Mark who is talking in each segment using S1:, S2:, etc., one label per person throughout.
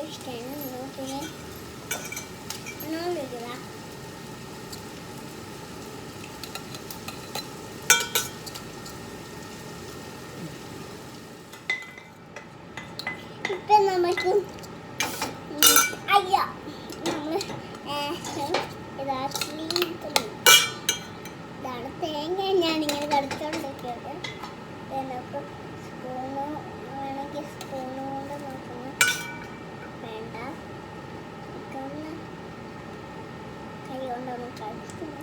S1: ഇഷ്ടമാണ്. നോക്കിയേ നോക്കില്ല. ഇപ്പം നമുക്ക് അയ്യോ നമ്മൾ ഇതാണ് തേങ്ങ. ഞാനിങ്ങനെ കടിച്ചോണ്ടിരിക്കുന്നത്. നമുക്ക് സ്പൂണ് വേണമെങ്കിൽ സ്പൂണ് കൊണ്ട് നോക്കുന്നു. വേണ്ട, ഒന്ന് കൈ കൊണ്ടൊന്ന് കഴിക്കുന്നു.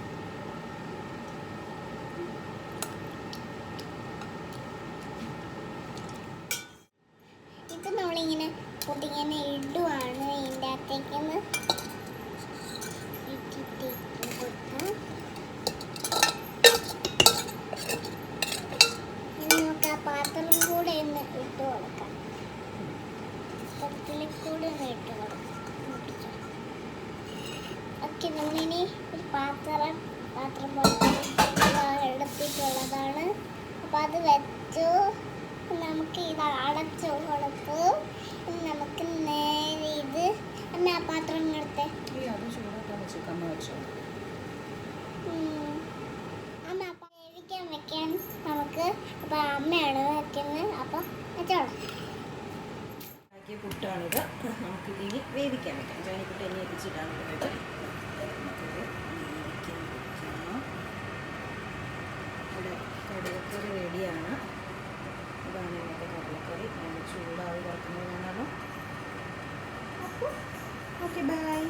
S1: ഇത് നമ്മളിങ്ങനെ പൊട്ടിങ്ങനെ ഇടുവാണ്. ഇതിൻ്റെ അകത്തേക്കൊന്ന് ഇട്ടിട്ട് കൊടുക്കാം. നമുക്ക് ആ പാത്രം കൂടെ ഒന്ന് ഇട്ട് കൊടുക്കാം. പാത്രത്തിൽ കൂടെ ഒന്ന് ഇട്ട് കൊടുക്കാം. ഓക്കെ, നമ്മളിനി ഒരു പാത്രം എടുത്തിട്ടുള്ളതാണ്. അപ്പം അത് വെച്ചു. നമുക്ക് ഇത് അടച്ചു കൊടുത്തു. നമുക്ക് നേരെ ഇത് അമ്മ ആ പാത്രം എടുത്തേ. അമ്മ വേവിക്കാൻ വെക്കാൻ നമുക്ക്. അപ്പം അമ്മയാണ് വെക്കുന്നത്. അപ്പം വെച്ചോളാം.
S2: പുട്ടാണിത്. നമുക്ക് ഇനി വേവിക്കാൻ വെക്കാം. ജോനിക്കുട്ടി എന്നെ ഏൽപ്പിച്ചിട്ടാണ് പോയത്. ഇവിടെ കടലക്കറി റെഡിയാണ്. ഇതാണ് ഇന്നത്തെ കടലക്കറി. അതിന് ചൂടായി കിടക്കുന്നത് കാണാമോ? അപ്പോൾ ഓക്കെ, ബൈ.